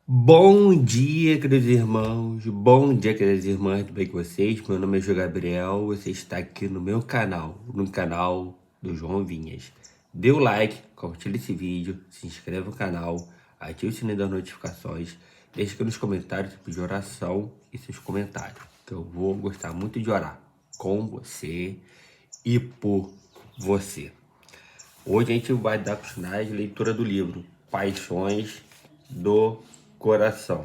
Bom dia, queridos irmãos. Bom dia, queridas irmãs. Tudo bem com vocês? Meu nome é João Gabriel. Você está aqui no meu canal, no canal do João Vinhas. Dê o like, compartilhe esse vídeo, se inscreva no canal, ative o sininho das notificações, deixe aqui nos comentários tipo de oração e seus comentários, que eu vou gostar muito de orar com você e por você. Hoje a gente vai dar continuidade à leitura do livro Paixões do Coração.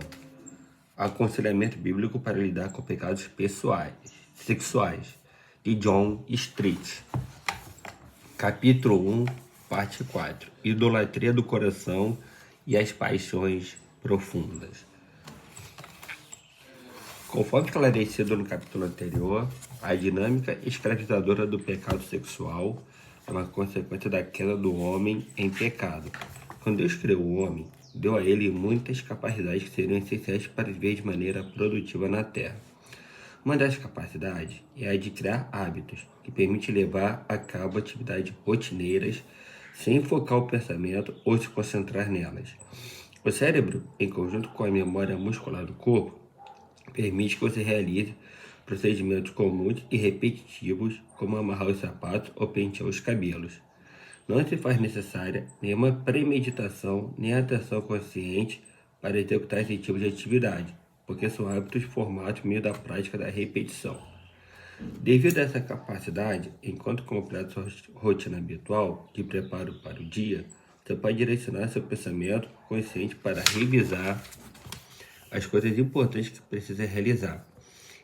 Aconselhamento bíblico para lidar com pecados sexuais, de John Street. Capítulo 1, parte 4. Idolatria do coração e as paixões profundas. Conforme esclarecido no capítulo anterior, a dinâmica escravizadora do pecado sexual é uma consequência da queda do homem em pecado. Quando Deus criou o homem, deu a ele muitas capacidades que seriam essenciais para viver de maneira produtiva na Terra. Uma das capacidades é a de criar hábitos, que permite levar a cabo atividades rotineiras sem focar o pensamento ou se concentrar nelas. O cérebro, em conjunto com a memória muscular do corpo, permite que você realize procedimentos comuns e repetitivos, como amarrar os sapatos ou pentear os cabelos. Não se faz necessária nenhuma premeditação nem atenção consciente para executar esse tipo de atividade, porque são hábitos formados por meio da prática da repetição. Devido a essa capacidade, enquanto completa sua rotina habitual de preparo para o dia, você pode direcionar seu pensamento consciente para revisar as coisas importantes que precisa realizar.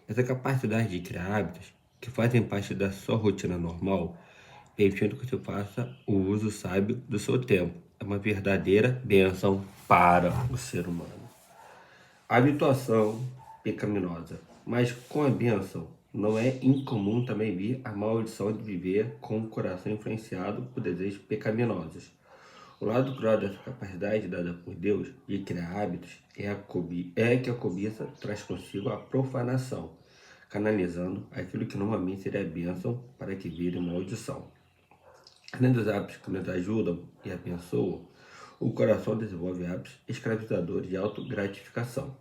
Essa capacidade de criar hábitos que fazem parte da sua rotina normal, permitindo que você faça o uso sábio do seu tempo. É uma verdadeira bênção para o ser humano. Habituação pecaminosa. Mas com a bênção, não é incomum também vir a maldição de viver com o coração influenciado por desejos pecaminosos. O lado cruel dessa capacidade dada por Deus de criar hábitos é que a cobiça traz consigo a profanação, canalizando aquilo que normalmente seria bênção para que vire maldição. Além dos hábitos que nos ajudam e abençoam, o coração desenvolve hábitos escravizadores de autogratificação.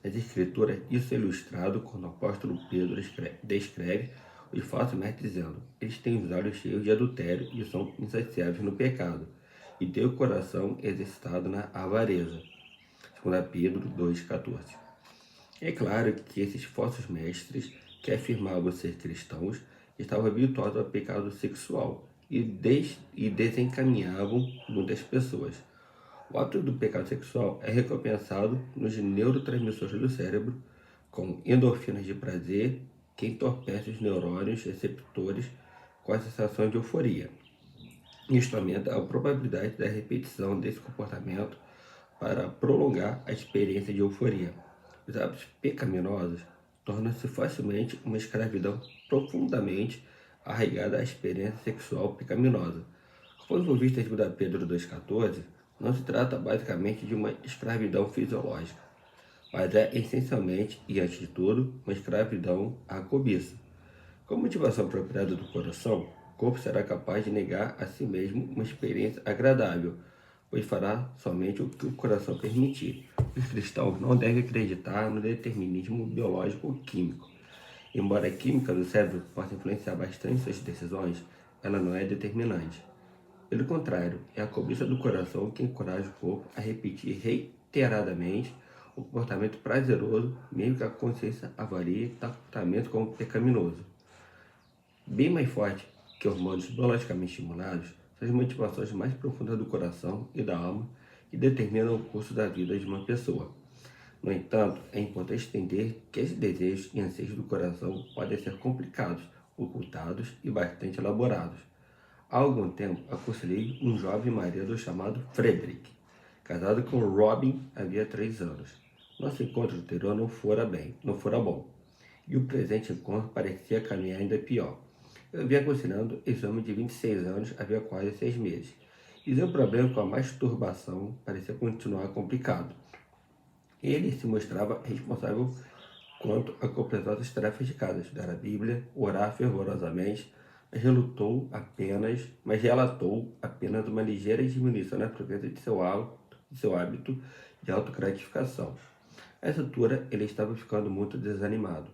Nas Escrituras, isso é ilustrado quando o apóstolo Pedro descreve os falsos mestres dizendo: eles têm os olhos cheios de adultério e são insaciáveis no pecado, e têm o coração exercitado na avareza. 2 Pedro 2,14. É claro que esses falsos mestres, que afirmavam ser cristãos, estavam habituados ao pecado sexual e desencaminhavam muitas pessoas. O ato do pecado sexual é recompensado nos neurotransmissores do cérebro, com endorfinas de prazer, que entorpecem os neurônios receptores com a sensação de euforia. Isto aumenta a probabilidade da repetição desse comportamento para prolongar a experiência de euforia. Os hábitos pecaminosos tornam-se facilmente uma escravidão profundamente arraigada à experiência sexual pecaminosa. Conforme visto em 2 Pedro 2,14, não se trata basicamente de uma escravidão fisiológica, mas é essencialmente e antes de tudo uma escravidão à cobiça. Com motivação apropriada do coração, o corpo será capaz de negar a si mesmo uma experiência agradável, pois fará somente o que o coração permitir. Os cristãos não devem acreditar no determinismo biológico ou químico. Embora a química do cérebro possa influenciar bastante suas decisões, ela não é determinante. Pelo contrário, é a cobiça do coração que encoraja o corpo a repetir reiteradamente o comportamento prazeroso, mesmo que a consciência avalie tal comportamento como pecaminoso. Bem mais forte que hormônios biologicamente estimulados, são as motivações mais profundas do coração e da alma que determinam o curso da vida de uma pessoa. No entanto, é importante entender que esses desejos e anseios do coração podem ser complicados, ocultados e bastante elaborados. Há algum tempo, aconselhei um jovem marido chamado Frederick, casado com Robin havia 3 anos. Nosso encontro anterior não fora bom, e o presente encontro parecia caminhar ainda pior. Eu vinha aconselhando esse homem de 26 anos havia quase 6 meses, e seu problema com a masturbação parecia continuar complicado. Ele se mostrava responsável quanto a completar as tarefas de casa, estudar a Bíblia, orar fervorosamente, mas relatou apenas uma ligeira diminuição na frequência de seu hálito de seu hábito de autogratificação. A essa altura, ele estava ficando muito desanimado.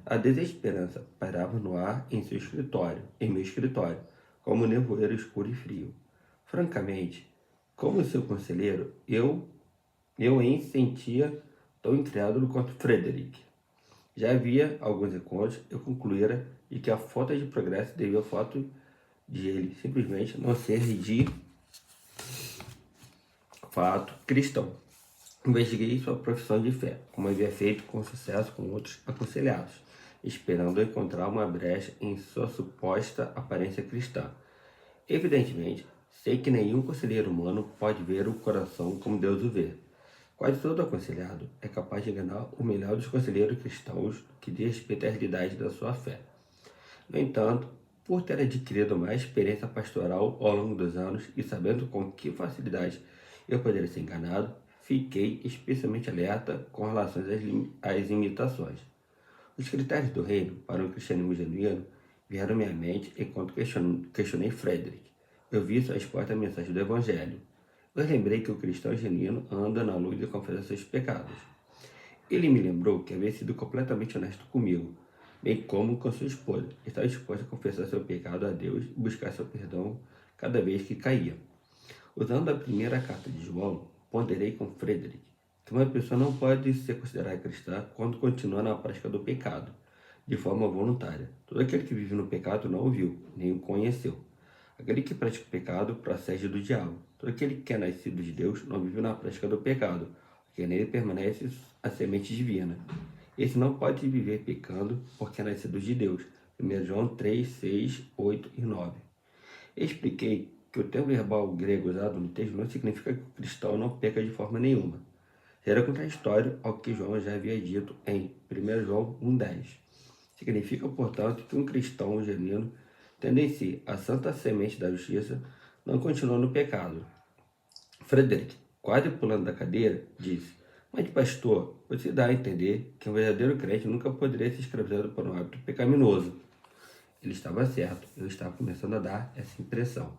A desesperança pairava no ar em meu escritório, como um nevoeiro escuro e frio. Francamente, como seu conselheiro, eu em sentia tão incrédulo quanto Frederick. Já havia alguns encontros, eu concluíra de que a falta de progresso devia ao fato de ele simplesmente não ser de fato cristão. Investiguei sua profissão de fé, como havia feito com sucesso com outros aconselhados, esperando encontrar uma brecha em sua suposta aparência cristã. Evidentemente, sei que nenhum conselheiro humano pode ver o coração como Deus o vê. Quase todo aconselhado é capaz de enganar o melhor dos conselheiros cristãos que diz respeito à realidade da sua fé. No entanto, por ter adquirido mais experiência pastoral ao longo dos anos e sabendo com que facilidade eu poderia ser enganado, fiquei especialmente alerta com relação às imitações. Os critérios do reino para um cristianismo genuíno vieram à minha mente enquanto questionei Frederick. Eu vi sua resposta à mensagem do Evangelho. Eu lembrei que o cristão genuíno anda na luz e confessa seus pecados. Ele me lembrou que havia sido completamente honesto comigo, bem como com sua esposa. Estava disposto a confessar seu pecado a Deus e buscar seu perdão cada vez que caía. Usando a primeira carta de João, ponderei com Frederick que uma pessoa não pode ser considerada cristã quando continua na prática do pecado, de forma voluntária. Todo aquele que vive no pecado não o viu, nem o conheceu. Aquele que pratica o pecado procede do diabo. Todo aquele que é nascido de Deus não vive na prática do pecado, porque nele permanece a semente divina. Esse não pode viver pecando, porque é nascido de Deus. 1 João 3, 6, 8 e 9. Expliquei que o termo verbal grego usado no texto não significa que o cristão não peca de forma nenhuma. Era contraditório ao que João já havia dito em 1 João 1,10. Significa, portanto, que um cristão genuíno, tendo em si a santa semente da justiça, não continua no pecado. Frederick, quase pulando da cadeira, disse: Mas, pastor, você dá a entender que um verdadeiro crente nunca poderia ser escravizado por um hábito pecaminoso. Ele estava certo, eu estava começando a dar essa impressão.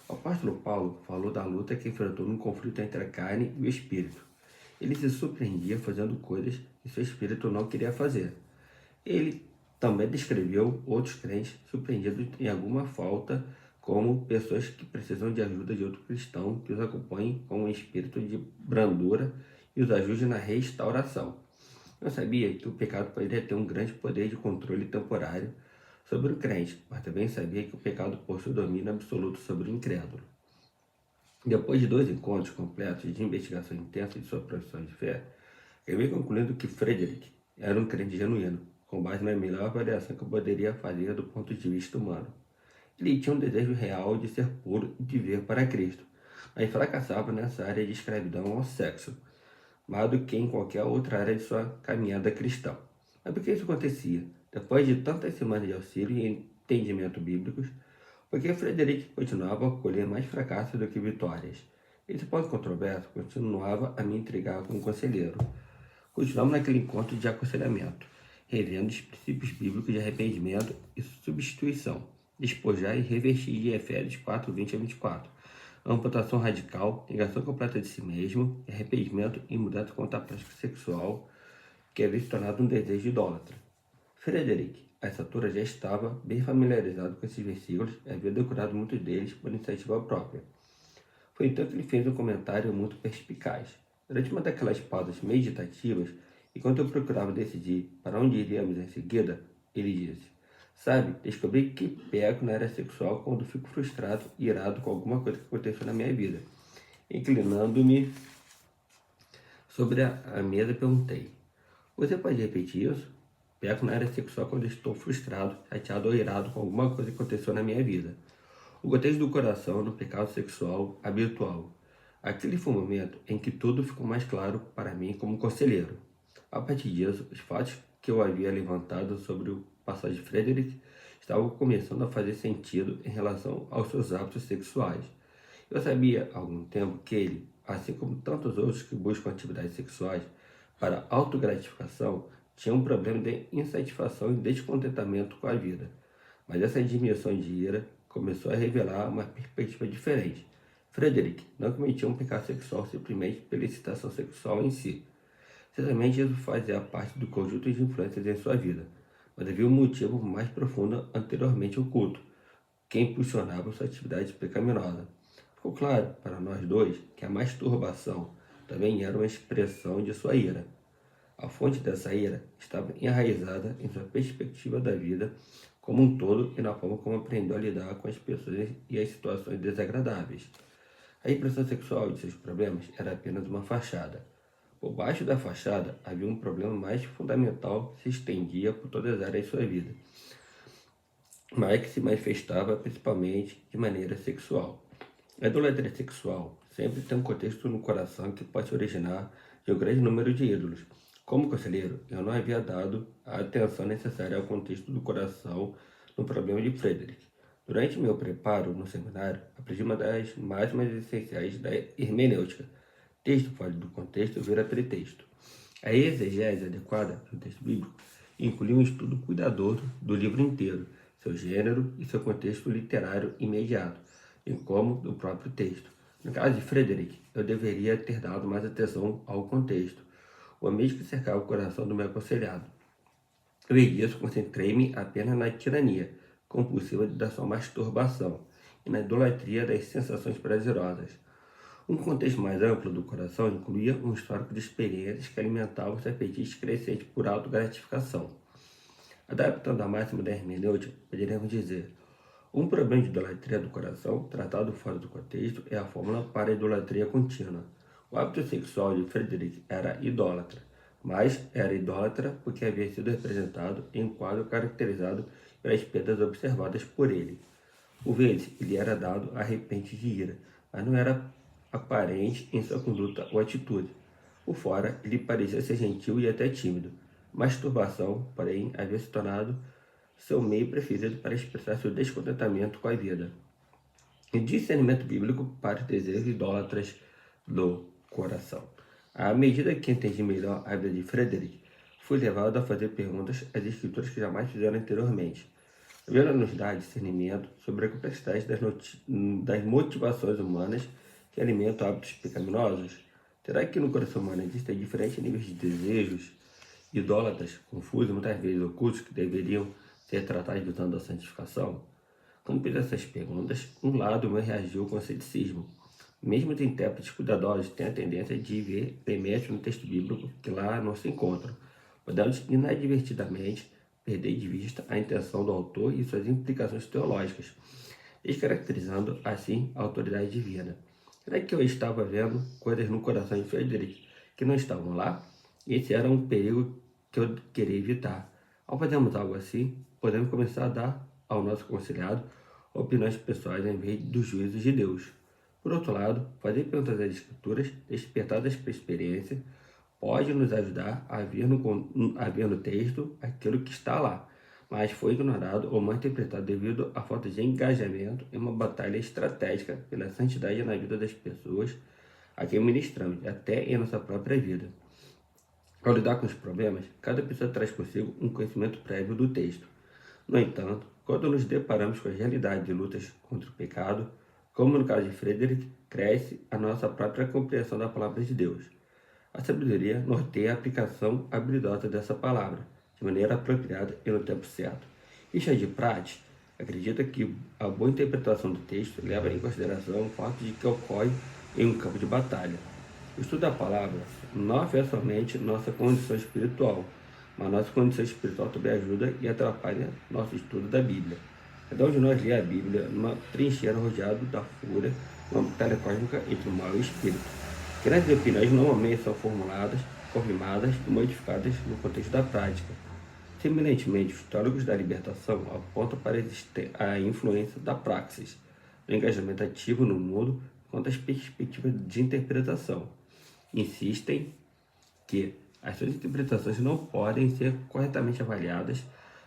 O apóstolo Paulo falou da luta que enfrentou num conflito entre a carne e o espírito. Ele se surpreendia fazendo coisas que seu espírito não queria fazer. Ele também descreveu outros crentes surpreendidos em alguma falta, como pessoas que precisam de ajuda de outro cristão que os acompanhe com um espírito de brandura e os ajude na restauração. Eu sabia que o pecado poderia ter um grande poder de controle temporário sobre o crente, mas também sabia que o pecado possui domínio absoluto sobre o incrédulo. Depois de 2 encontros completos de investigação intensa de sua profissão de fé, eu vi concluindo que Frederick era um crente genuíno, com base na melhor avaliação que eu poderia fazer do ponto de vista humano. Ele tinha um desejo real de ser puro e de viver para Cristo, mas fracassava nessa área de escravidão ao sexo, mais do que em qualquer outra área de sua caminhada cristã. Mas por que isso acontecia? Depois de tantas semanas de auxílio e entendimento bíblicos, porque Frederick continuava a colher mais fracassos do que vitórias. Esse ponto controverso continuava a me intrigar como conselheiro. Continuamos naquele encontro de aconselhamento, revendo os princípios bíblicos de arrependimento e substituição, despojar e revestir de Efésios 4, 20 a 24. Amputação radical, negação completa de si mesmo, arrependimento e mudança contra a prática sexual, que havia se tornado um desejo idólatra. Frederick, a essa altura, já estava bem familiarizado com esses versículos e havia decorado muitos deles por iniciativa própria. Foi então que ele fez um comentário muito perspicaz. Durante uma daquelas pausas meditativas, enquanto eu procurava decidir para onde iríamos em seguida, ele disse: Sabe, descobri que peco na área sexual quando fico frustrado e irado com alguma coisa que aconteceu na minha vida. Inclinando-me sobre a mesa, perguntei: Você pode repetir isso? Peco na área sexual quando estou frustrado, chateado ou irado com alguma coisa que aconteceu na minha vida. O gotejo do coração no pecado sexual habitual. Aquele foi o momento em que tudo ficou mais claro para mim como conselheiro. A partir disso, os fatos que eu havia levantado sobre o passado de Frederick estavam começando a fazer sentido em relação aos seus hábitos sexuais. Eu sabia há algum tempo que ele, assim como tantos outros que buscam atividades sexuais para autogratificação, tinha um problema de insatisfação e descontentamento com a vida. Mas essa dimensão de ira começou a revelar uma perspectiva diferente. Frederick não cometia um pecado sexual simplesmente pela excitação sexual em si. Certamente isso fazia parte do conjunto de influências em sua vida, mas havia um motivo mais profundo anteriormente oculto, que impulsionava sua atividade pecaminosa. Ficou claro para nós dois que a masturbação também era uma expressão de sua ira. A fonte dessa ira estava enraizada em sua perspectiva da vida como um todo e na forma como aprendeu a lidar com as pessoas e as situações desagradáveis. A repressão sexual de seus problemas era apenas uma fachada. Por baixo da fachada havia um problema mais fundamental que se estendia por todas as áreas de sua vida, mas que se manifestava principalmente de maneira sexual. A idolatria sexual sempre tem um contexto no coração que pode se originar de um grande número de ídolos. Como conselheiro, eu não havia dado a atenção necessária ao contexto do coração no problema de Frederick. Durante meu preparo no seminário, aprendi uma das máximas essenciais da hermenêutica. Texto fora do contexto vira pretexto. A exegese adequada do texto bíblico inclui um estudo cuidadoso do livro inteiro, seu gênero e seu contexto literário imediato, bem como do próprio texto. No caso de Frederick, eu deveria ter dado mais atenção ao contexto, o ambiente que cercava o coração do meu aconselhado. Eu em disso concentrei-me apenas na tirania compulsiva da sua masturbação e na idolatria das sensações prazerosas. Um contexto mais amplo do coração incluía um histórico de experiências que alimentavam os apetites crescentes por autogratificação. Adaptando a máxima da hermenêutica, poderíamos dizer: um problema de idolatria do coração, tratado fora do contexto, é a fórmula para a idolatria contínua. O hábito sexual de Frederick era idólatra, mas era idólatra porque havia sido representado em um quadro caracterizado pelas perdas observadas por ele. Por vezes, ele era dado a repente de ira, mas não era aparente em sua conduta ou atitude. Por fora, ele parecia ser gentil e até tímido. Masturbação, porém, havia se tornado seu meio preferido para expressar seu descontentamento com a vida. E discernimento bíblico para os desejos idólatras do coração. À medida que entendi melhor a vida de Frederick, fui levado a fazer perguntas às escrituras que jamais fizeram anteriormente. A Bíblia nos dá discernimento sobre a complexidade das motivações humanas que alimentam hábitos pecaminosos. Será que no coração humano existem diferentes níveis de desejos idólatras, confusos, muitas vezes ocultos, que deveriam ser tratados visando a santificação? Quando fiz essas perguntas, um lado meu reagiu com ceticismo. Mesmo os intérpretes cuidadosos têm a tendência de ver elementos no texto bíblico que lá não se encontram, podendo inadvertidamente perder de vista a intenção do autor e suas implicações teológicas, descaracterizando assim a autoridade divina. Será que eu estava vendo coisas no coração de Frederick que não estavam lá? Esse era um perigo que eu queria evitar. Ao fazermos algo assim, podemos começar a dar ao nosso aconselhado opiniões pessoais em vez dos juízos de Deus. Por outro lado, fazer perguntas às escrituras, despertadas pela experiência, pode nos ajudar a ver no texto aquilo que está lá, mas foi ignorado ou mal interpretado devido à falta de engajamento em uma batalha estratégica pela santidade na vida das pessoas a quem ministramos, até em nossa própria vida. Ao lidar com os problemas, cada pessoa traz consigo um conhecimento prévio do texto. No entanto, quando nos deparamos com as realidades de lutas contra o pecado, como no caso de Frederick, cresce a nossa própria compreensão da palavra de Deus. A sabedoria norteia a aplicação habilidosa dessa palavra, de maneira apropriada e no tempo certo. Richard Pratt acredita que a boa interpretação do texto leva em consideração o fato de que ocorre em um campo de batalha. O estudo da palavra não afeta somente nossa condição espiritual, mas nossa condição espiritual também ajuda e atrapalha nosso estudo da Bíblia. Cada um de nós lê a Bíblia numa trincheira rodeado da fúria, uma batalha cósmica entre o mal e o espírito. Grandes opiniões normalmente são formuladas, confirmadas e modificadas no contexto da prática. Semelhantemente, os teólogos da libertação apontam para a influência da praxis, do engajamento ativo no mundo quanto às perspectivas de interpretação. Insistem que as suas interpretações não podem ser corretamente avaliadas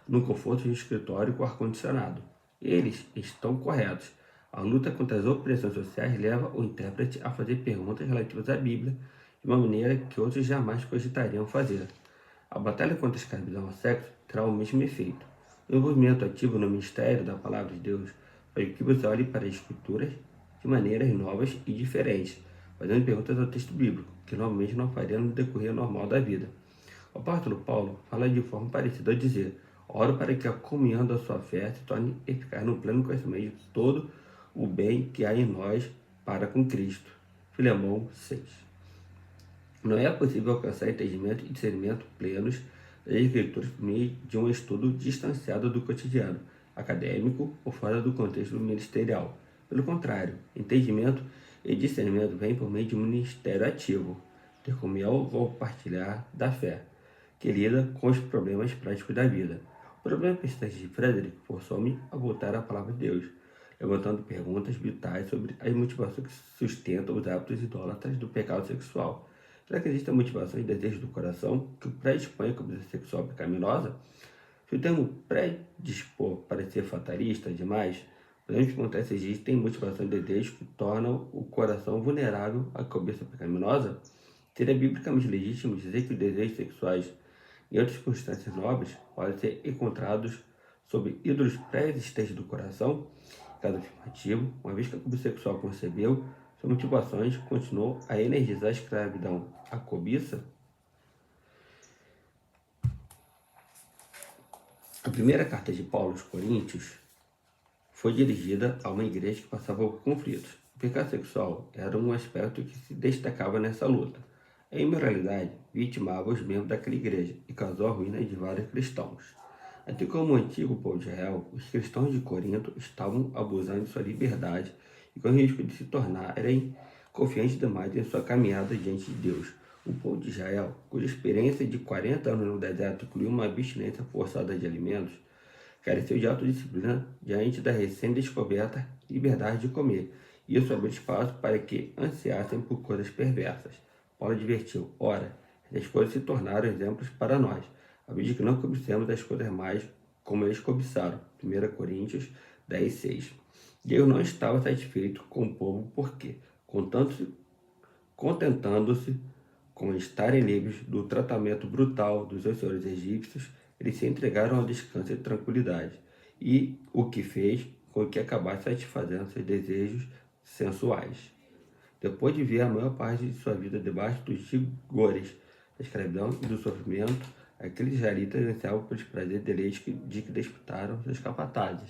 no conforto de um escritório com ar-condicionado. Eles estão corretos. A luta contra as opressões sociais leva o intérprete a fazer perguntas relativas à Bíblia de uma maneira que outros jamais cogitariam fazer. A batalha contra a escravidão ao sexo terá o mesmo efeito. O envolvimento ativo no ministério da Palavra de Deus faz com que você olhe para as Escrituras de maneiras novas e diferentes, fazendo perguntas ao texto bíblico, que normalmente não faria no decorrer normal da vida. O apóstolo Paulo fala de forma parecida ao dizer: oro para que a comunhão da sua fé se torne eficaz no pleno conhecimento de todo o bem que há em nós para com Cristo. Filemão 6. Não é possível alcançar entendimento e discernimento plenos das Escrituras por meio de um estudo distanciado do cotidiano, acadêmico ou fora do contexto ministerial. Pelo contrário, entendimento e discernimento vêm por meio de um ministério ativo, ter comunhão ou compartilhar da fé, que lida com os problemas práticos da vida. O problema persistente de Frederick forçou-me a voltar à palavra de Deus, levantando perguntas vitais sobre as motivações que sustentam os hábitos idólatras do pecado sexual. Será que existem motivações e desejos do coração que o predispõem à cobiça sexual pecaminosa? Se o termo predispor parecer fatalista demais, podemos perguntar se existem motivações e desejos que tornam o coração vulnerável à cobiça pecaminosa? Seria biblicamente legítimo dizer que os desejos sexuais em outras circunstâncias nobres podem ser encontrados sob ídolos pré-existentes do coração? Caso afirmativo, uma vez que a cobiça sexual concebeu, suas motivações continuam a energizar a escravidão, a cobiça? A primeira carta de Paulo aos Coríntios foi dirigida a uma igreja que passava por conflitos. O pecado sexual era um aspecto que se destacava nessa luta. A imoralidade vitimava os membros daquela igreja e causou a ruína de vários cristãos. Assim como o antigo povo de Israel, os cristãos de Corinto estavam abusando de sua liberdade e com o risco de se tornarem confiantes demais em sua caminhada diante de Deus. O povo de Israel, cuja experiência de 40 anos no deserto incluiu uma abstinência forçada de alimentos, careceu de autodisciplina diante da recém-descoberta liberdade de comer. Isso abriu espaço para que ansiassem por coisas perversas. Paulo advertiu: ora, essas coisas se tornaram exemplos para nós, a fim de que não cobicemos as coisas mais como eles cobiçaram. 1 Coríntios 10, 6. Deus não estava satisfeito com o povo porque, contentando-se com estarem livres do tratamento brutal dos seus senhores egípcios, eles se entregaram ao descanso e tranquilidade, e o que fez com que acabasse satisfazendo seus desejos sensuais. Depois de ver a maior parte de sua vida debaixo dos rigores da escravidão e do sofrimento, aqueles israelitas ansiavam pelos prazeres e deleites de que disputaram seus capatazes.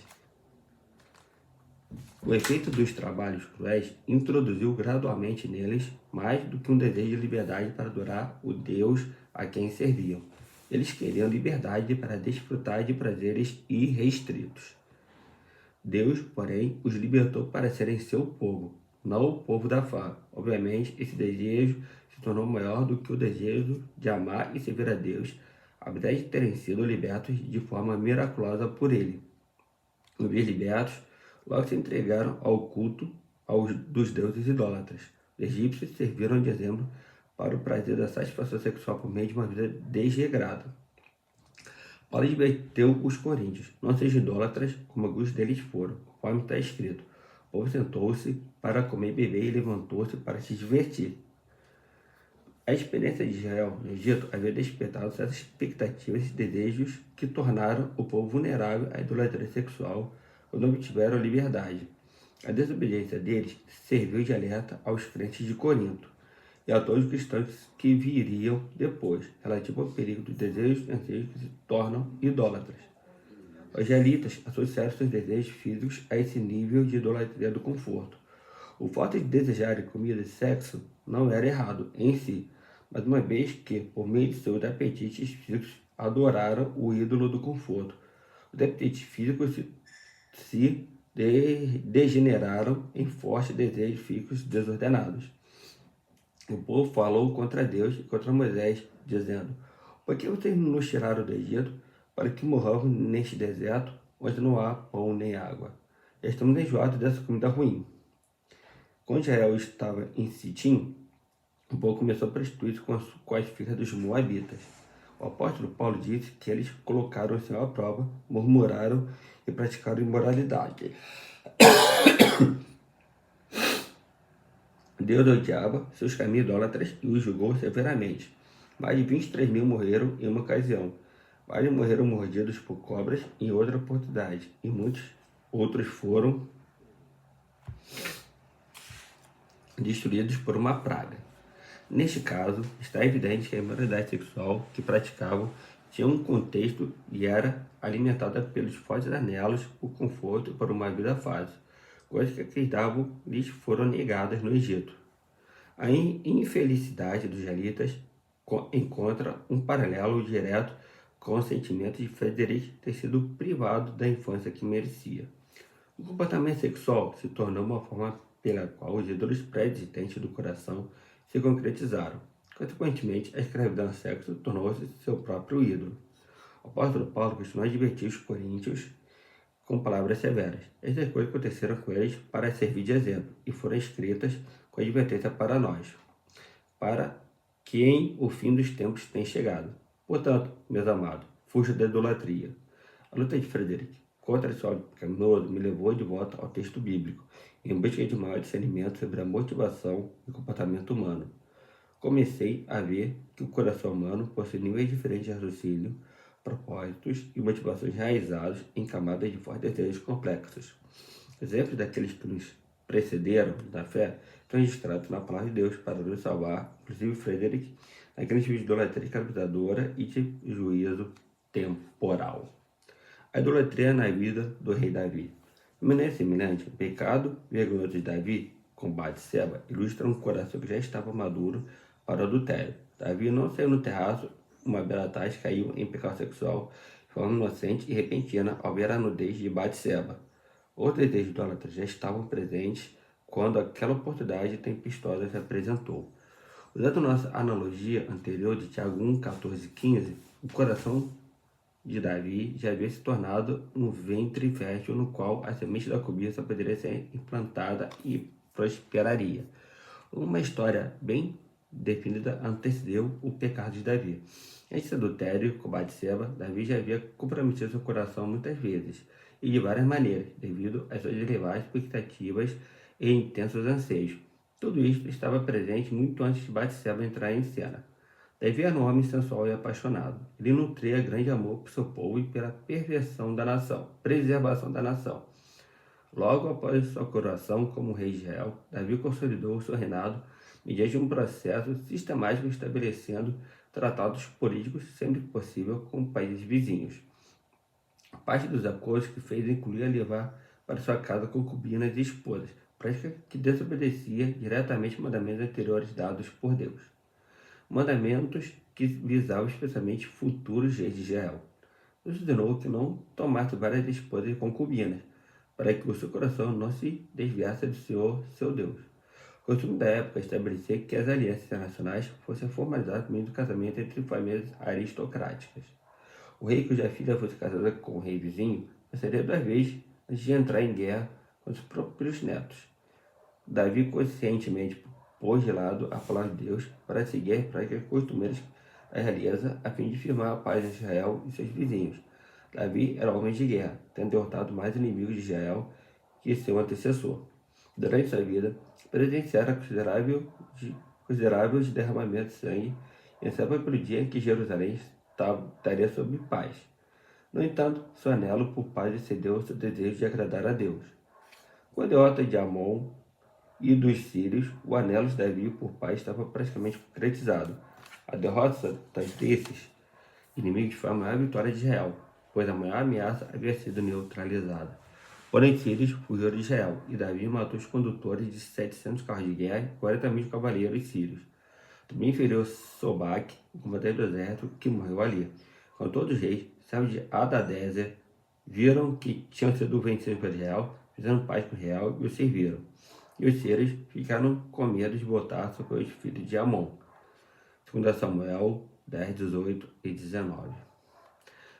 O efeito dos trabalhos cruéis introduziu gradualmente neles mais do que um desejo de liberdade para adorar o Deus a quem serviam. Eles queriam liberdade para desfrutar de prazeres irrestritos. Deus, porém, os libertou para serem seu povo, não o povo da farra. Obviamente, esse desejo se tornou maior do que o desejo de amar e servir a Deus, apesar de terem sido libertos de forma miraculosa por ele. Uma vez libertos, logo se entregaram ao culto dos deuses idólatras. Os egípcios serviram de exemplo para o prazer da satisfação sexual por meio de uma vida desregrada. Paulo adverteu os coríntios: não sejam idólatras como alguns deles foram, conforme está escrito. O povo sentou-se para comer e beber e levantou-se para se divertir. A experiência de Israel no Egito havia despertado certas expectativas e desejos que tornaram o povo vulnerável à idolatria sexual quando obtiveram liberdade. A desobediência deles serviu de alerta aos crentes de Corinto e a todos os cristãos que viriam depois, relativo ao perigo dos desejos e anseios que se tornam idólatras. Os israelitas associaram seus desejos físicos a esse nível de idolatria do conforto. O fato de desejarem comida e sexo não era errado em si, mas uma vez que, por meio de seus apetites físicos, adoraram o ídolo do conforto, os apetites físicos se degeneraram em fortes desejos físicos desordenados. O povo falou contra Deus e contra Moisés, dizendo: por que vocês nos tiraram do Egito para que morramos neste deserto, onde não há pão nem água? Já estamos enjoados dessa comida ruim. Quando Israel estava em Sitim, o povo começou a prostituir-se com as filhas dos moabitas. O apóstolo Paulo disse que eles colocaram o Senhor à prova, murmuraram e praticaram imoralidade. Deus odiava seus caminhos idólatras e os julgou severamente. Mais de 23 mil morreram em uma ocasião. Vários morreram mordidos por cobras em outra oportunidade, e muitos outros foram destruídos por uma praga. Neste caso, está evidente que a imoralidade sexual que praticavam tinha um contexto e era alimentada pelos fortes anelos, o conforto por uma vida fácil, coisas que acreditavam lhes foram negadas no Egito. A infelicidade dos israelitas encontra um paralelo direto com o sentimento de Frederic ter sido privado da infância que merecia. O comportamento sexual se tornou uma forma pela qual os ídolos pré-existentes do coração se concretizaram. Consequentemente, a escravidão ao sexo tornou-se seu próprio ídolo. O apóstolo Paulo costuma advertir os coríntios com palavras severas. Estas coisas aconteceram com eles para servir de exemplo e foram escritas com advertência para nós, para quem o fim dos tempos tem chegado. Portanto, meus amados, fuja da idolatria. A luta de Frederic contra esse ódio pecaminoso me levou de volta ao texto bíblico, em busca de maior discernimento sobre a motivação e comportamento humano. Comecei a ver que o coração humano possui níveis diferentes de raciocínio, propósitos e motivações enraizados em camadas de fortes desejos complexos. Exemplos daqueles que nos precederam na fé estão registrados na palavra de Deus para nos salvar, inclusive Frederic, naquele tipo de idolatria escravizadora e de juízo temporal. A idolatria na vida do rei Davi. De maneira semelhante, o pecado vergonhoso de Davi com Batseba ilustra um coração que já estava maduro para o adultério. Davi não saiu no terraço, uma bela tarde caiu em pecado sexual de forma inocente e repentina ao ver a nudez de Batseba. Outros desejos idólatras já estavam presentes quando aquela oportunidade tempestuosa se apresentou. Usando nossa analogia anterior de Tiago 1, 14 e 15, o coração de Davi já havia se tornado um ventre fértil no qual a semente da cobiça poderia ser implantada e prosperaria. Uma história bem definida antecedeu o pecado de Davi. Antes do adultério com Batseba, Davi já havia comprometido seu coração muitas vezes e de várias maneiras, devido às suas elevadas expectativas e intensos anseios. Tudo isso estava presente muito antes de Batseba entrar em cena. Davi era um homem sensual e apaixonado. Ele nutria grande amor por seu povo e pela preservação da nação. Logo após sua coroação como rei de Israel, Davi consolidou seu reinado mediante um processo sistemático estabelecendo tratados políticos sempre que possível com países vizinhos. Parte dos acordos que fez incluía levar para sua casa concubinas e esposas, prática que desobedecia diretamente mandamentos anteriores dados por Deus. Mandamentos que visavam especialmente futuros reis de Israel. Deus ordenou que não tomasse várias esposas e concubinas, para que o seu coração não se desviasse do Senhor, seu Deus. O costume da época estabelecia que as alianças internacionais fossem formalizadas por meio do casamento entre famílias aristocráticas. O rei cuja filha fosse casada com o rei vizinho passaria 2 vezes antes de entrar em guerra com os próprios netos. Davi conscientemente pôs de lado a palavra de Deus para seguir as práticas costumeiras da realeza a fim de firmar a paz em Israel e seus vizinhos. Davi era homem de guerra, tendo derrotado mais inimigos de Israel que seu antecessor. Durante sua vida, presenciara consideráveis derramamentos de sangue e ansiava pelo dia em que Jerusalém estaria sob paz. No entanto, seu anelo por paz excedeu seu desejo de agradar a Deus. Com a derrota de Amon e dos sírios, o anelo de Davi por paz estava praticamente concretizado. A derrota desses inimigos foi a maior vitória de Israel, pois a maior ameaça havia sido neutralizada. Porém, sírios fugiram de Israel, e Davi matou os condutores de 700 carros de guerra e 40 mil cavaleiros sírios. Também feriu Sobaque, o comandante do exército, que morreu ali. Quando todos os reis, servos de Hadadezer, viram que tinham sido vencidos por Israel, fizeram paz com Israel e o serviram. E os sírios ficaram com medo de voltar sobre os filhos de Amon. 2 Samuel 10, 18 e 19.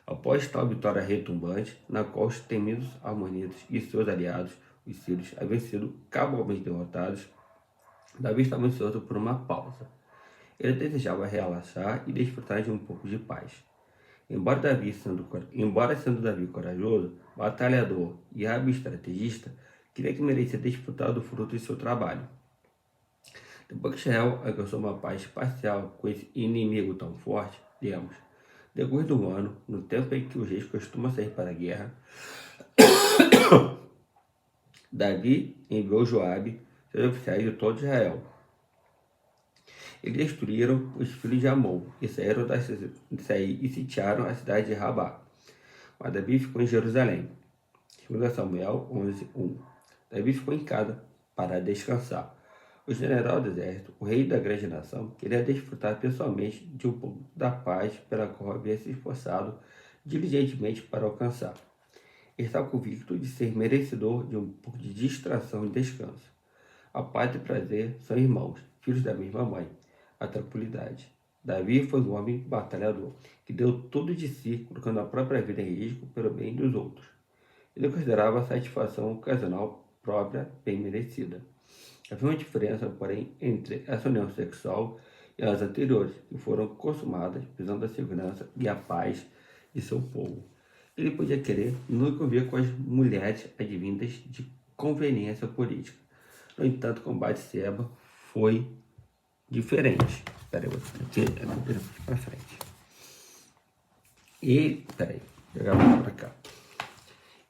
Após tal vitória retumbante, na qual os temidos amonitas e seus aliados, os sírios, haviam sido cabalmente derrotados, Davi estava ansioso por uma pausa. Ele desejava relaxar e desfrutar de um pouco de paz. Embora sendo Davi corajoso, batalhador e hábil estrategista, queria que merecia desfrutar do fruto de seu trabalho. Depois que Israel alcançou uma paz parcial com esse inimigo tão forte, lemos: depois do ano, no tempo em que os reis costumam sair para a guerra, Davi enviou Joabe, seus oficiais de todo Israel. Eles destruíram os filhos de Amon e e sitiaram a cidade de Rabá. Mas Davi ficou em Jerusalém. 2 Samuel 11:1. Davi ficou em casa para descansar. O general do exército, o rei da grande nação, queria desfrutar pessoalmente de um pouco da paz pela qual havia se esforçado diligentemente para alcançar. Ele estava convicto de ser merecedor de um pouco de distração e descanso. A paz e o prazer são irmãos, filhos da mesma mãe. A tranquilidade. Davi foi um homem batalhador, que deu tudo de si, colocando a própria vida em risco pelo bem dos outros. Ele considerava a satisfação ocasional própria bem merecida. Havia uma diferença, porém, entre essa união sexual e as anteriores, que foram consumadas visando a segurança e a paz de seu povo. Ele podia querer não conviver com as mulheres advindas de conveniência política. No entanto, com Batseba foi diferente. Peraí, vou aqui para frente. Pegar para cá.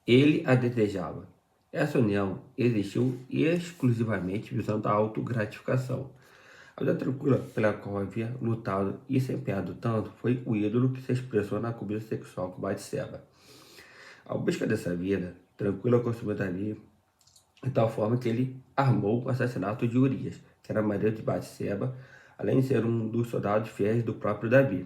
Ele a desejava. Essa união existiu exclusivamente visando a autogratificação. A vida tranquila pela qual havia lutado e se empenhado tanto foi o ídolo que se expressou na comida sexual com Batseba. A busca dessa vida tranquila consumiu Davi de tal forma que ele armou o assassinato de Urias, que era marido de Batseba, além de ser um dos soldados fiéis do próprio Davi.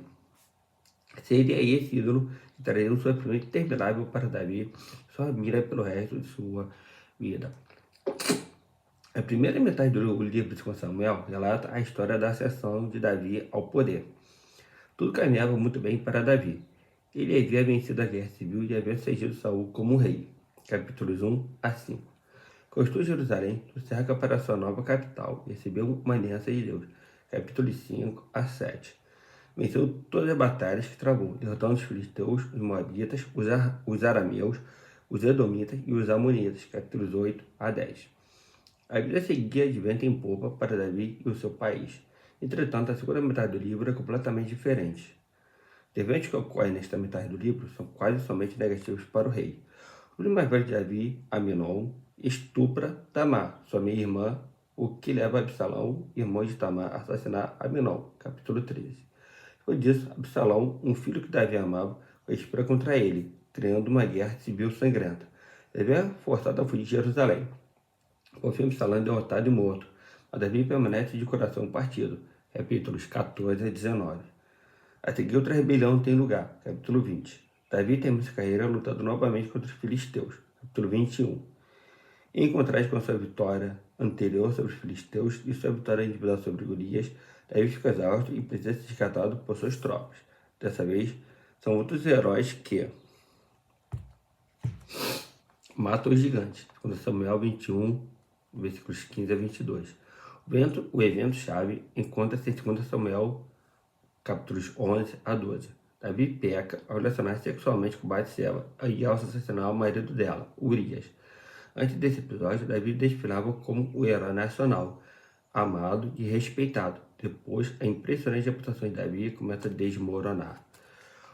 Seria esse ídolo que traria um sofrimento interminável para Davi, sua mira pelo resto de sua vida. A primeira metade do livro de Samuel relata a história da ascensão de Davi ao poder. Tudo caminhava muito bem para Davi. Ele havia vencido a guerra civil e havia sucedido Saul como rei. Capítulos 1-5. Construiu Jerusalém do cerca para sua nova capital e recebeu uma aliança de Deus. Capítulos 5-7. Venceu todas as batalhas que travou, derrotando os filisteus, os moabitas, os arameus, os edomitas e os amonitas. Capítulos 8-10. A vida seguia de vento em popa para Davi e o seu país. Entretanto, a segunda metade do livro é completamente diferente. Os eventos que ocorrem nesta metade do livro são quase somente negativos para o rei. O filho mais velho de Davi, Aminon, estupra Tamar, sua meia-irmã, o que leva Absalão, irmão de Tamar, a assassinar Aminon. Capítulo 13. Depois disso, Absalão, um filho que Davi amava, conspira contra ele, criando uma guerra civil sangrenta. Davi é forçado a fugir de Jerusalém. Por fim, Absalão é derrotado e morto, mas Davi permanece de coração partido. Capítulos 14-19. A seguir, outra rebelião tem lugar. Capítulo 20. Davi termina sua carreira lutando novamente contra os filisteus. Capítulo 21. Em contraste com a sua vitória anterior sobre os filisteus e sua vitória individual sobre Golias, Davi fica exausto e precisa ser resgatado por suas tropas. Dessa vez, são outros heróis que matam os gigantes. 2 Samuel 21, versículos 15-22. O evento-chave encontra-se em 2 Samuel, capítulos 11-12. Davi peca ao relacionar-se sexualmente com Batseba e ao assassinar o marido dela, Urias. Antes desse episódio, Davi desfilava como o herói nacional, amado e respeitado. Depois, a impressionante reputação de Davi começa a desmoronar.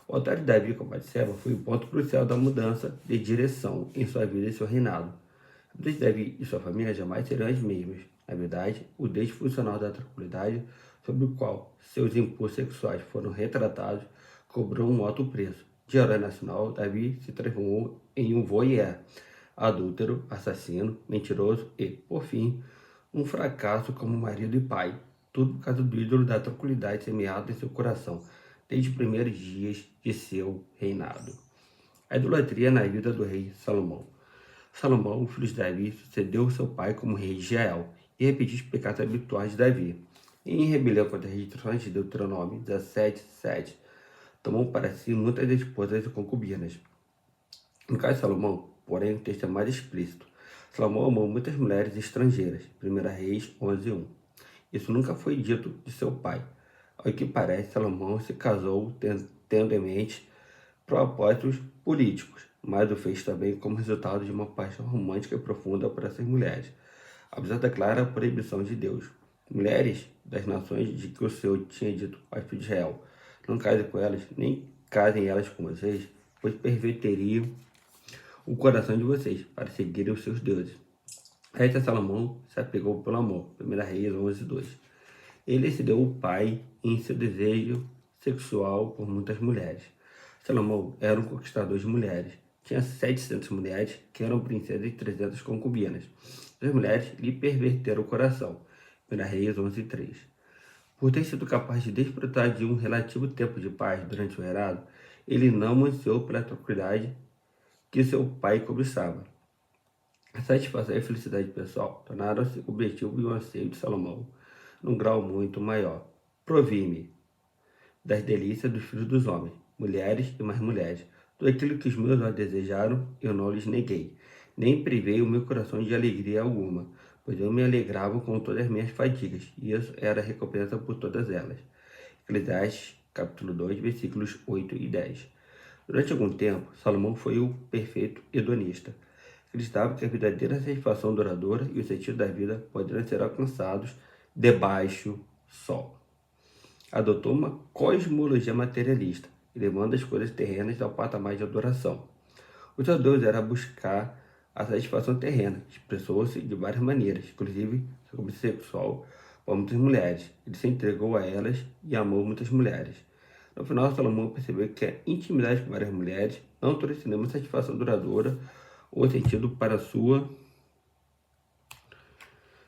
O altar de Davi com Batseba foi o ponto crucial da mudança de direção em sua vida e seu reinado. A vida de Davi e sua família jamais serão as mesmas. Na verdade, o desfuncional da tranquilidade, sobre o qual seus impulsos sexuais foram retratados, cobrou um alto preço. De herói nacional, Davi se transformou em um voyeur, adúltero, assassino, mentiroso e, por fim, um fracasso como marido e pai. Tudo por causa do ídolo da tranquilidade semeado em seu coração, desde os primeiros dias de seu reinado. A idolatria na vida do rei Salomão. Salomão, filho de Davi, sucedeu seu pai como rei de Israel e repetiu os pecados habituais de Davi. Em rebelião contra as restrições de Deuteronômio 17:7, tomou para si muitas esposas e concubinas. No caso de Salomão, porém, o texto é mais explícito. Salomão amou muitas mulheres estrangeiras. 1 Reis 11:1. Isso nunca foi dito de seu pai. Ao que parece, Salomão se casou tendo em mente propósitos políticos, mas o fez também como resultado de uma paixão romântica e profunda por essas mulheres, apesar da clara proibição de Deus. Mulheres das nações de que o Senhor tinha dito ao filho de Israel: não casem com elas, nem casem elas com vocês, pois perverteriam o coração de vocês para seguirem os seus deuses. Aí Salomão se apegou pelo amor. 1 Reis 11:2. Ele excedeu o pai em seu desejo sexual por muitas mulheres. Salomão era um conquistador de mulheres. Tinha 700 mulheres, que eram princesas, e 300 concubinas. As mulheres lhe perverteram o coração. 1 Reis 11:3. Por ter sido capaz de desfrutar de um relativo tempo de paz durante o reinado, ele não ansiou pela tranquilidade que seu pai cobiçava. A satisfação e a felicidade pessoal tornaram-se o objetivo e o anseio de Salomão, num grau muito maior. Provi-me das delícias dos filhos dos homens, mulheres e mais mulheres. Tudo aquilo que os meus olhos desejaram, eu não lhes neguei, nem privei o meu coração de alegria alguma, pois eu me alegrava com todas as minhas fadigas, e isso era a recompensa por todas elas. Eclesiastes, capítulo 2, versículos 8 e 10. Durante algum tempo, Salomão foi o perfeito hedonista. Acreditava que a verdadeira satisfação duradoura e o sentido da vida poderiam ser alcançados debaixo do sol. Adotou uma cosmologia materialista, elevando as coisas terrenas ao patamar de adoração. O seu Deus era buscar a satisfação terrena, expressou-se de várias maneiras, inclusive como sexual para muitas mulheres. Ele se entregou a elas e amou muitas mulheres. No final, Salomão percebeu que a intimidade com várias mulheres não trouxe nenhuma satisfação duradoura ou sentido para a sua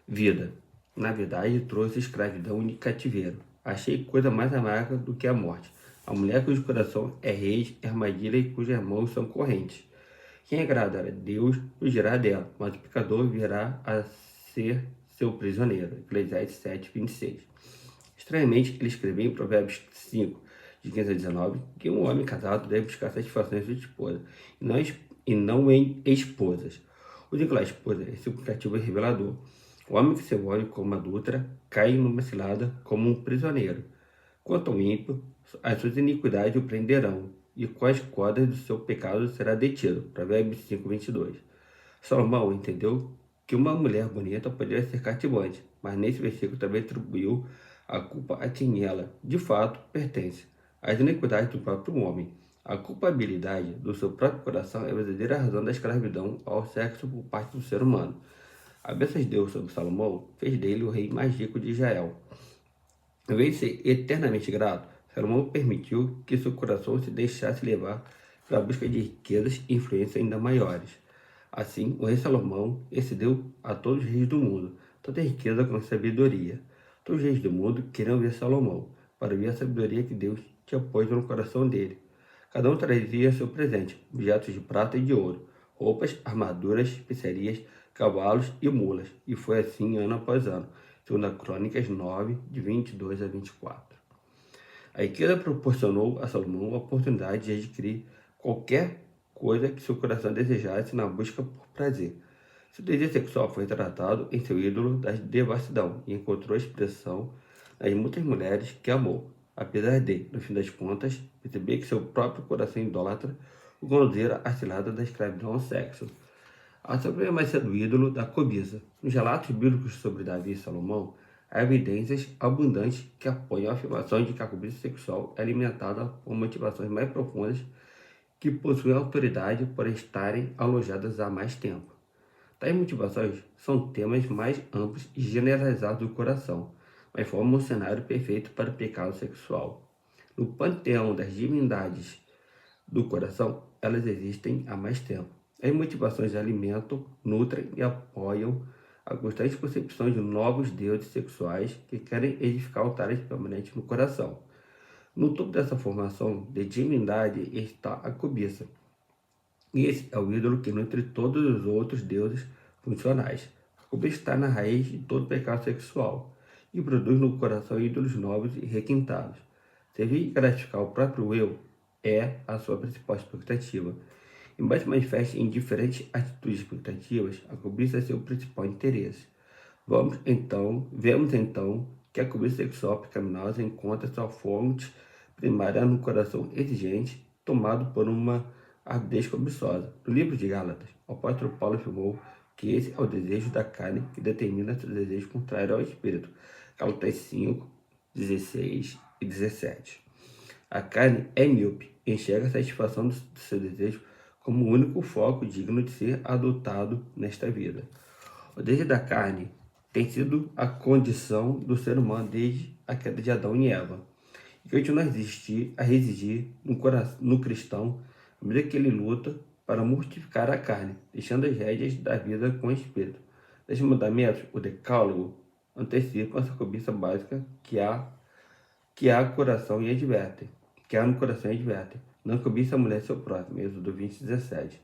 vida. Na verdade, trouxe escravidão e cativeiro. Achei coisa mais amarga do que a morte. A mulher cujo coração é rei, é armadilha e cujas mãos são correntes. Quem agradar a Deus fugirá dela, mas o pecador virá a ser seu prisioneiro. Eclesiastes 7:26. Estranhamente, ele escreveu em Provérbios 5, de 15 a 19, que um homem casado deve buscar satisfação em sua esposa, e não em esposas. O vincular a esposa é significativo e revelador. O homem que se envolve com uma adúltera cai numa cilada como um prisioneiro. Quanto ao ímpio, as suas iniquidades o prenderão, e com as cordas do seu pecado será detido. Provérbios 5:22. Salomão entendeu que uma mulher bonita poderia ser cativante, mas nesse versículo também atribuiu a culpa a quem ela, de fato, pertence. As iniquidades do próprio homem. A culpabilidade do seu próprio coração é a verdadeira razão da escravidão ao sexo por parte do ser humano. A bênção de Deus sobre Salomão fez dele o rei mais rico de Israel. Em vez de ser eternamente grato, Salomão permitiu que seu coração se deixasse levar pela busca de riquezas e influências ainda maiores. Assim, o rei Salomão excedeu a todos os reis do mundo, tanto em riqueza quanto em sabedoria. Todos os reis do mundo queriam ver Salomão, para ver a sabedoria que Deus tinha posto no coração dele. Cada um trazia seu presente, objetos de prata e de ouro, roupas, armaduras, especiarias, cavalos e mulas, e foi assim ano após ano. 2 Crônicas 9, de 22 a 24. A riqueza proporcionou a Salomão a oportunidade de adquirir qualquer coisa que seu coração desejasse na busca por prazer. Seu desejo sexual foi tratado em seu ídolo da devassidão e encontrou expressão nas muitas mulheres que amou, apesar de, no fim das contas, perceber que seu próprio coração idólatra o conduzira à cilada da escravidão ao sexo. A supremacia do ídolo da cobiça. Nos relatos bíblicos sobre Davi e Salomão, há evidências abundantes que apoiam a afirmação de que a cobiça sexual é alimentada por motivações mais profundas que possuem autoridade por estarem alojadas há mais tempo. Tais motivações são temas mais amplos e generalizados do coração, mas formam um cenário perfeito para o pecado sexual. No panteão das divindades do coração, elas existem há mais tempo. As motivações alimentam, nutrem e apoiam a constante concepção de novos deuses sexuais que querem edificar altares permanentes no coração. No topo dessa formação de divindade está a cobiça. Esse é o ídolo que nutre todos os outros deuses funcionais. A cobiça está na raiz de todo pecado sexual e produz no coração ídolos novos e requintados. Servir e gratificar o próprio eu é a sua principal expectativa. Embora se manifeste em diferentes atitudes e expectativas, a cobiça é seu principal interesse. Vemos então que a cobiça sexual pecaminosa encontra sua fonte primária no coração exigente, tomado por uma avidez cobiçosa. No livro de Gálatas, o apóstolo Paulo afirmou que esse é o desejo da carne que determina seu desejo contrário ao espírito. Gálatas 5, 16 e 17. A carne é míope e enxerga a satisfação do seu desejo como o único foco digno de ser adotado nesta vida. O desejo da carne tem sido a condição do ser humano desde a queda de Adão e Eva, e continua a residir no cristão à medida que ele luta para mortificar a carne, deixando as rédeas da vida com o espírito. Desses mandamentos, o decálogo antecipa essa cobiça básica que há coração e adverte, que há no coração e adverte. Não cobiça a mulher seu próximo, Êxodo 20:17.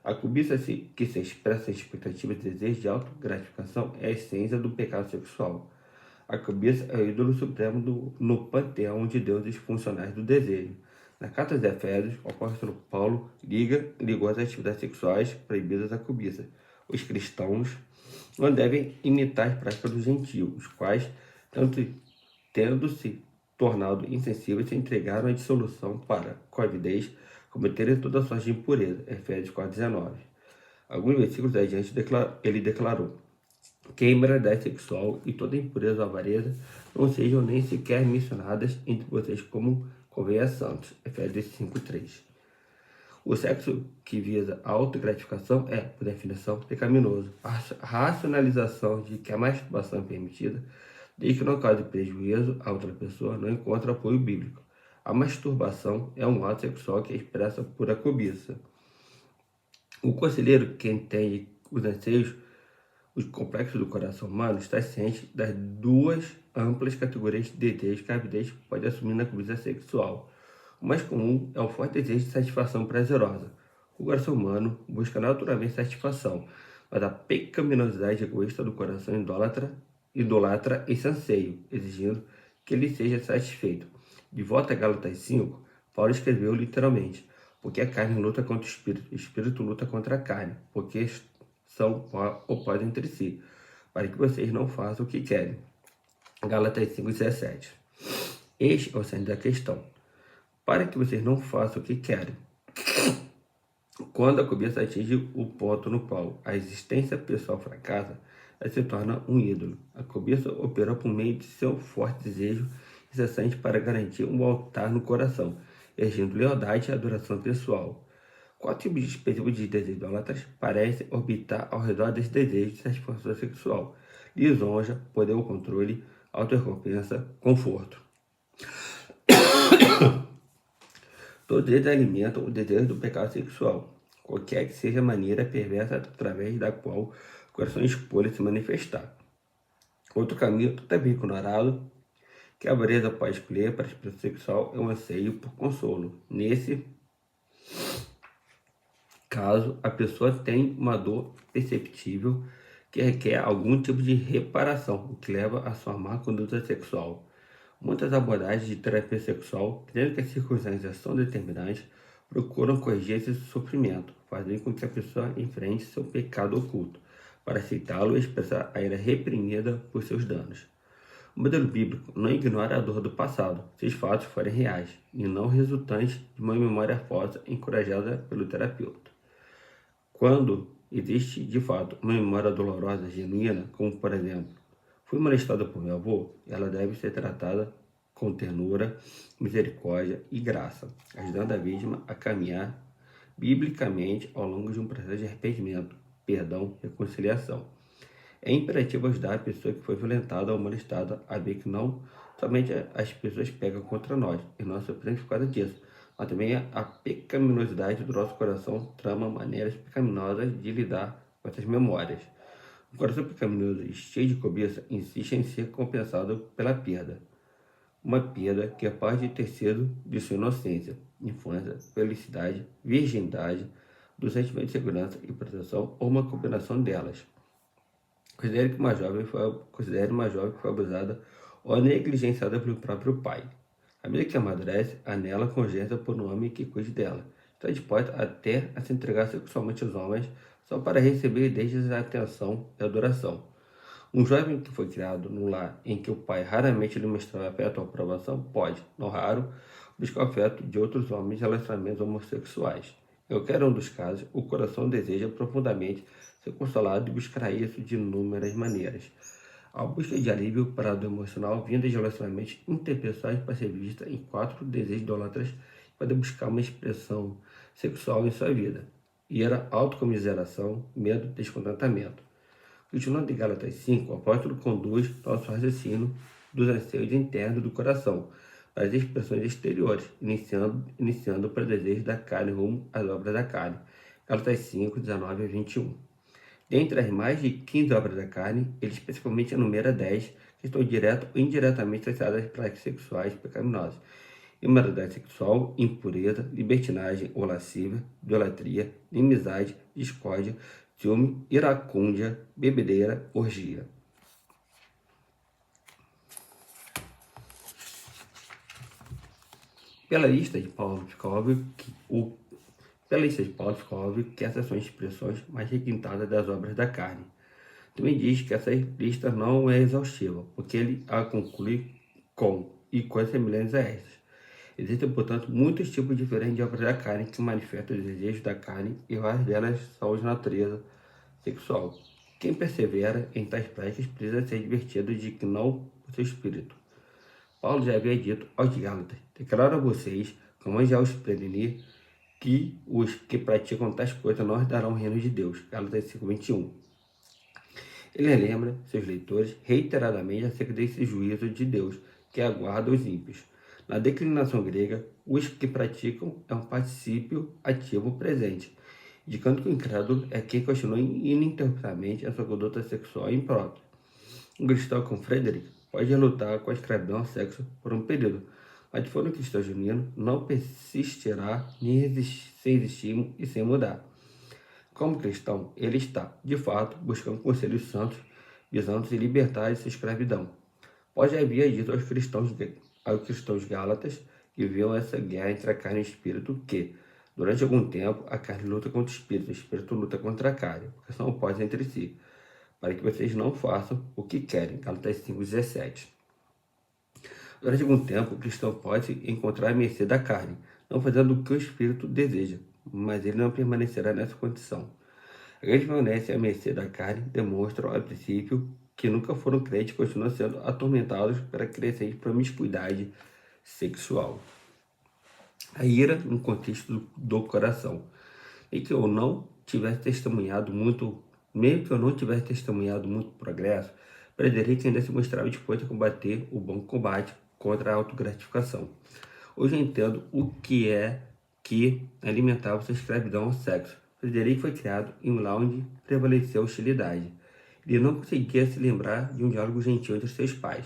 A cobiça que se expressa em expectativa de desejo de autogratificação é a essência do pecado sexual. A cobiça é o ídolo supremo no panteão de deuses funcionais do desejo. Na carta aos Efésios, o apóstolo Paulo ligou as atividades sexuais proibidas à cobiça. Os cristãos não devem imitar as práticas dos gentios, os quais, tendo se tornado insensíveis, se entregaram à dissolução para, com avidez, cometerem toda sorte de impureza. Efésios 4:19. Alguns versículos adiante ele declarou: que a imoralidade sexual e toda impureza ou avareza não sejam nem sequer mencionadas entre vocês como convém a santos. Efésios 5:3. O sexo que visa a autogratificação é, por definição, pecaminoso. A racionalização de que a masturbação é permitida, desde que não cause prejuízo a outra pessoa, não encontra apoio bíblico. A masturbação é um ato sexual que é expressa por a cobiça. O conselheiro que entende os anseios, os complexos do coração humano, está ciente das duas amplas categorias de desejo que a avidez pode assumir na cobiça sexual. O mais comum é o forte desejo de satisfação prazerosa. O coração humano busca naturalmente satisfação, mas a pecaminosidade egoísta do coração idolatra esse anseio, exigindo que ele seja satisfeito. De volta a Gálatas 5, Paulo escreveu literalmente: porque a carne luta contra o espírito luta contra a carne, porque são opostos entre si, para que vocês não façam o que querem. Gálatas 5:17. Este é o centro da questão. Para que vocês não façam o que querem. Quando a cobiça atinge o ponto no qual a existência pessoal fracassa, ela se torna um ídolo. A cobiça opera por meio de seu forte desejo incessante para garantir um altar no coração, exigindo lealdade e adoração pessoal. Qual tipo de específico de desejo idólatras parece orbitar ao redor desse desejo de satisfação sexual? Lisonja, poder ou controle, auto-recompensa, conforto. Todos eles alimentam o desejo do pecado sexual, qualquer que seja a maneira perversa através da qual o coração escolhe se manifestar. Outro caminho também ignorado que a avareza pode escolher para a expressão sexual é um anseio por consolo. Nesse caso, a pessoa tem uma dor perceptível que requer algum tipo de reparação, o que leva a sua má conduta sexual. Muitas abordagens de terapia sexual, crendo que as circunstâncias são determinantes, procuram corrigir esse sofrimento, fazendo com que a pessoa enfrente seu pecado oculto, para aceitá-lo e expressar a ira reprimida por seus danos. O modelo bíblico não ignora a dor do passado, se os fatos forem reais, e não resultantes de uma memória falsa encorajada pelo terapeuta. Quando existe, de fato, uma memória dolorosa genuína, como por exemplo, fui molestada por meu avô, ela deve ser tratada com ternura, misericórdia e graça, ajudando a vítima a caminhar biblicamente ao longo de um processo de arrependimento, perdão e reconciliação. É imperativo ajudar a pessoa que foi violentada ou molestada a ver que não somente as pessoas pecam contra nós e nós sofremos por causa disso, mas também a pecaminosidade do nosso coração trama maneiras pecaminosas de lidar com essas memórias. O coração pecaminoso e cheio de cobiça insiste em ser compensado pela perda. Uma perda que pode ter sido de sua inocência, infância, felicidade, virgindade, do sentimento de segurança e proteção ou uma combinação delas. Considere uma jovem que foi abusada ou negligenciada pelo próprio pai. À medida que amadurece, anela com urgência por um homem que cuide dela. Está disposta até a se entregar sexualmente aos homens só para receber desde a atenção e adoração. Um jovem que foi criado num lar em que o pai raramente lhe mostrava afeto ou aprovação pode, não raro, buscar o afeto de outros homens em relacionamentos homossexuais. Em qualquer um dos casos, o coração deseja profundamente ser consolado e buscará isso de inúmeras maneiras. A busca de alívio para a dor emocional vinda de relacionamentos interpessoais pode ser vista em 4 desejos idólatras que podem buscar uma expressão sexual em sua vida: ira, autocomiseração, medo, descontentamento. Continuando em Gálatas 5, o apóstolo conduz nosso raciocínio dos anseios internos do coração para as expressões exteriores, iniciando para o desejo da carne rumo às obras da carne. Gálatas 5, 19 a 21. Dentre as mais de 15 obras da carne, ele especificamente enumera 10 que estão direto ou indiretamente associadas às práticas sexuais pecaminosas: imoralidade sexual, impureza, libertinagem ou lascívia, idolatria, inimizade, discórdia, ciúme, iracúndia, bebedeira, orgia. Pela lista de Paulo, fica óbvio que essas são as expressões mais requintadas das obras da carne. Também diz que essa lista não é exaustiva, porque ele a conclui com e coisas semelhantes a essas. Existem, portanto, muitos tipos diferentes de obras da carne que manifestam os desejos da carne e várias delas são de natureza sexual. Quem persevera em tais práticas precisa ser advertido de que não o seu espírito. Paulo já havia dito aos Gálatas: declaro a vocês, como já os preveni, que os que praticam tais coisas não herdarão o reino de Deus. Gálatas 5:21. Ele lembra seus leitores reiteradamente acerca desse juízo de Deus que aguarda os ímpios. Na declinação grega, os que praticam é um particípio ativo presente, indicando que o incrédulo é quem continua ininterruptamente a sua conduta sexual imprópria. Um cristão como Frederick pode lutar com a escravidão ao sexo por um período, mas se for um cristão genuíno, não persistirá sem existir e sem mudar. Como cristão, ele está, de fato, buscando conselhos santos, visando se libertar de sua escravidão. Paulo já havia dito aos cristãos gálatas que viam essa guerra entre a carne e o espírito que, durante algum tempo, a carne luta contra o espírito luta contra a carne, porque são opostos entre si, para que vocês não façam o que querem. Gálatas 5:17. Durante algum tempo, o cristão pode se encontrar à mercê da carne, não fazendo o que o espírito deseja, mas ele não permanecerá nessa condição. Aqueles que permanecem à mercê da carne demonstram, a princípio, que nunca foram crentes e continuam sendo atormentados pela crescente promiscuidade sexual. A ira no contexto do coração. Mesmo que eu não tivesse testemunhado muito progresso, Frederick ainda se mostrava disposto a combater o bom combate contra a autogratificação. Hoje eu entendo o que é que alimentava sua escravidão ao sexo. Frederick foi criado em um lar onde prevaleceu a hostilidade. Ele não conseguia se lembrar de um diálogo gentil entre seus pais.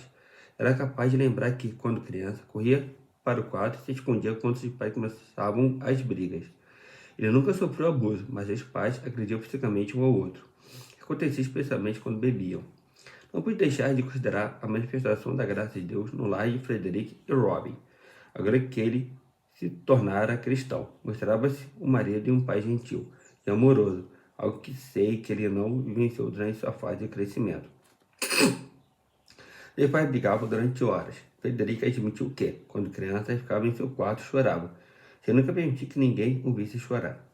Era capaz de lembrar que, quando criança, corria para o quarto e se escondia quando seus pais começavam as brigas. Ele nunca sofreu abuso, mas os pais agrediam fisicamente um ao outro. Acontecia especialmente quando bebiam. Não pude deixar de considerar a manifestação da graça de Deus no lar de Frederick e Robin. Agora que ele se tornara cristão, mostrava-se um marido e um pai gentil e amoroso, algo que sei que ele não vivenciou durante sua fase de crescimento. Seus pais brigavam durante horas. Frederick admitiu que, quando criança, ficava em seu quarto e chorava. Você nunca permitiu que ninguém o visse chorar.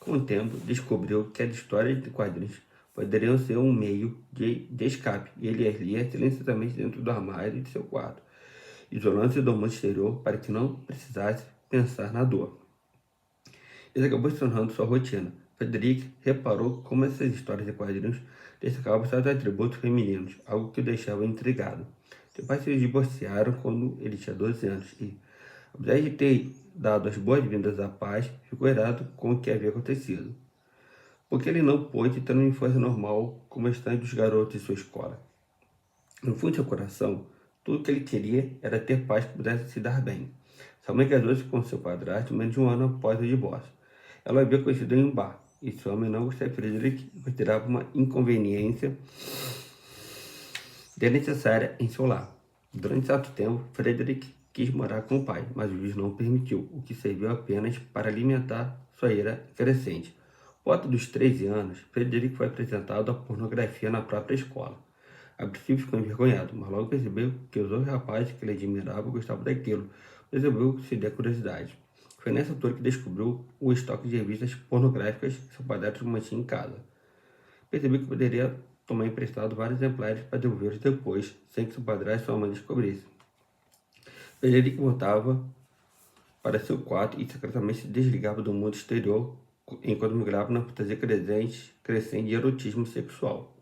Com o tempo, descobriu que as histórias de quadrinhos poderiam ser um meio de escape, e ele as lia silenciosamente dentro do armário de seu quarto, isolando-se do mundo exterior para que não precisasse pensar na dor. Isso acabou se tornando sua rotina. Frederick reparou como essas histórias de quadrinhos destacavam seus atributos femininos, algo que o deixava intrigado. Seus pais se divorciaram quando ele tinha 12 anos e, apesar de ter dado as boas-vindas à paz, ficou irado com o que havia acontecido, porque ele não pôde ter uma infância normal como o restante dos garotos de sua escola. No fundo de seu coração, tudo o que ele queria era ter paz que pudesse se dar bem. Sua mãe casou-se com seu padrasto menos de um ano após o divórcio. Ela havia conhecido em um bar, e seu homem não gostava de Frederick e considerava uma inconveniência desnecessária em seu lar. Durante certo tempo, Frederick quis morar com o pai, mas o juiz não permitiu, o que serviu apenas para alimentar sua ira crescente. Por volta dos 13 anos, Frederick foi apresentado à pornografia na própria escola. A princípio ficou envergonhado, mas logo percebeu que os outros rapazes que ele admirava gostavam daquilo. Resolveu se der curiosidade. Foi nessa altura que descobriu o estoque de revistas pornográficas que seu padrasto mantinha em casa. Percebeu que poderia tomar emprestado vários exemplares para devolvê-los depois, sem que seu padrasto e sua mãe descobrissem. Frederick voltava para seu quarto e secretamente se desligava do mundo exterior enquanto migrava na fantasia crescente de erotismo sexual.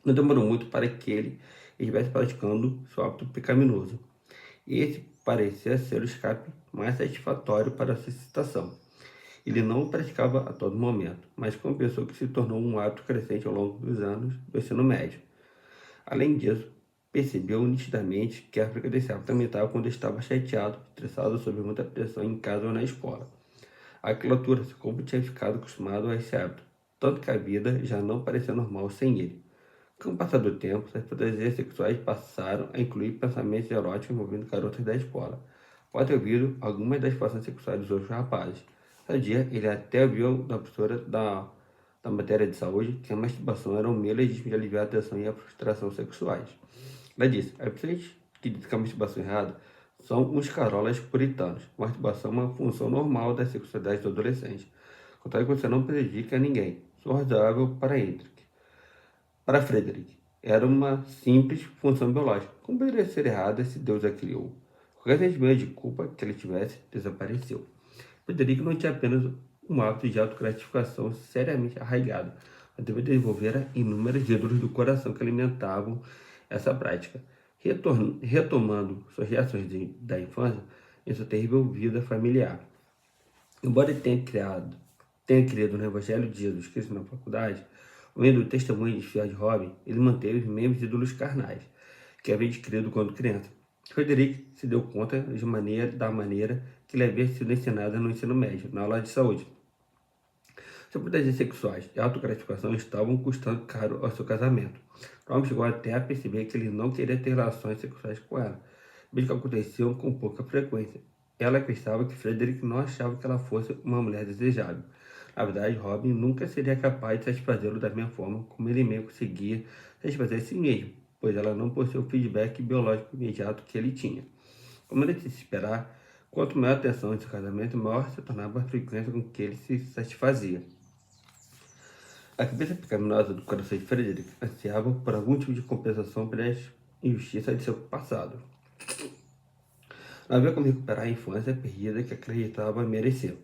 Não demorou muito para que ele estivesse praticando seu hábito pecaminoso. Esse parecia ser o escape mais satisfatório para a sua excitação. Ele não o praticava a todo momento, mas confessou que se tornou um hábito crescente ao longo dos anos do ensino médio. Além disso, percebeu nitidamente que a África desse hábito aumentava quando estava chateado, estressado, sob muita pressão em casa ou na escola. A criatura, como tinha ficado acostumado a esse hábito, tanto que a vida já não parecia normal sem ele. Com o passar do tempo, suas fantasias sexuais passaram a incluir pensamentos eróticos envolvendo garotas da escola. Pode ter ouvido algumas das fações sexuais dos outros rapazes. Certo dia, ele até ouviu da professora da matéria de saúde que a masturbação era um meio legítimo de aliviar a tensão e a frustração sexuais. Ela disse, as pessoas que dizem que a masturbação é errada são uns carolas puritanos. A masturbação é uma função normal da sexualidade do adolescente. Contanto que você não prejudica a ninguém. Sou razoável para Hendrik. Para Frederick, era uma simples função biológica. Como poderia ser errada se Deus a criou? Qualquer sentimento de culpa que ele tivesse desapareceu. Frederick não tinha apenas um hábito de autogratificação seriamente arraigado, mas também desenvolvera inúmeros ídolos do coração que alimentavam essa prática. Retomando suas reações da infância em sua terrível vida familiar. Embora ele tenha criado no Evangelho de Jesus Cristo na faculdade, o meio do testemunho de fiel de Robin, ele manteve os mesmos ídolos carnais, que havia adquirido quando criança. Frederick se deu conta da maneira que ele havia sido ensinado no ensino médio, na aula de saúde. Suas fantasias sexuais e autogratificação estavam custando caro ao seu casamento. Robin chegou até a perceber que ele não queria ter relações sexuais com ela, mesmo que aconteciam com pouca frequência. Ela acreditava que Frederick não achava que ela fosse uma mulher desejável. Na verdade, Robin nunca seria capaz de satisfazê-lo da mesma forma como ele mesmo conseguia satisfazer a si mesmo, pois ela não possuía o feedback biológico imediato que ele tinha. Como era de se esperar, quanto maior a tensão em seu casamento, maior se tornava a frequência com que ele se satisfazia. A cabeça pecaminosa do coração de Frederick ansiava por algum tipo de compensação pelas injustiças de seu passado. Não havia como recuperar a infância perdida que acreditava merecer.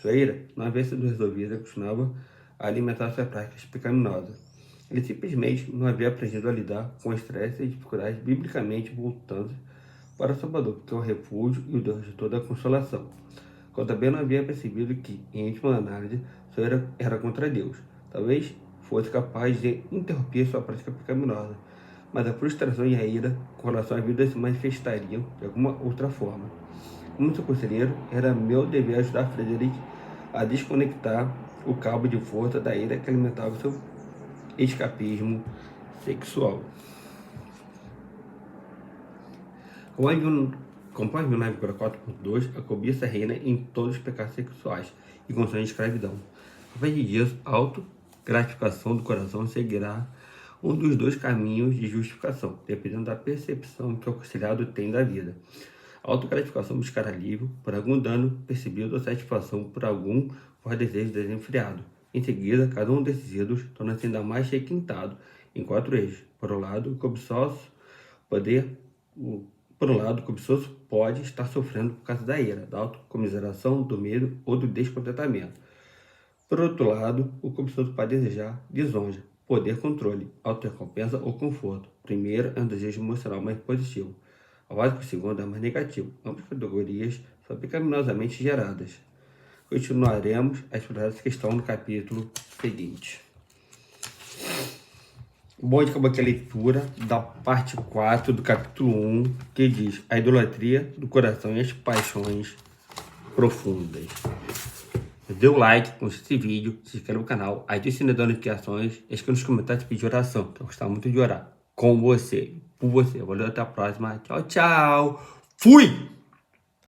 Sua ira não havia sido resolvida e continuava a alimentar suas práticas pecaminosas. Ele simplesmente não havia aprendido a lidar com o estresse e dificuldades biblicamente voltando para o Salvador, que é o refúgio e o Deus de toda a consolação. Como também não havia percebido que, em última análise, sua ira era contra Deus. Talvez fosse capaz de interromper sua prática pecaminosa, mas a frustração e a ira com relação à vida se manifestariam de alguma outra forma. Como seu conselheiro, era meu dever ajudar Frederick a desconectar o cabo de força da ira que alimentava seu escapismo sexual. Conforme viu na Bíblia 4.2, a cobiça reina em todos os pecados sexuais e condições de escravidão. A partir disso, a autogratificação do coração seguirá um dos dois caminhos de justificação, dependendo da percepção que o aconselhado tem da vida. A autogratificação buscar alívio por algum dano percebido ou satisfação por algum desejo desenfreado. Em seguida, cada um desses ídolos torna-se ainda mais requintado em 4 eixos. Por um lado, o cobiçoso pode estar sofrendo por causa da ira, da autocomiseração, do medo ou do descontentamento. Por outro lado, o cobiçoso pode desejar lisonja, poder, controle, autorrecompensa ou conforto. O primeiro é um desejo emocional mais positivo, ao passo que o segundo é mais negativo. Ambas categorias são pecaminosamente geradas. Continuaremos a explorar essa questão no capítulo seguinte. Bom, acabou aqui a leitura da parte 4 do capítulo 1, que diz a idolatria do coração e as paixões profundas. Dê o like, curte esse vídeo, se inscreva no canal, ative o sininho das notificações, escreva nos comentários e pedir oração, que eu gostava muito de orar com você, por você. Valeu, até a próxima. Tchau, tchau. Fui!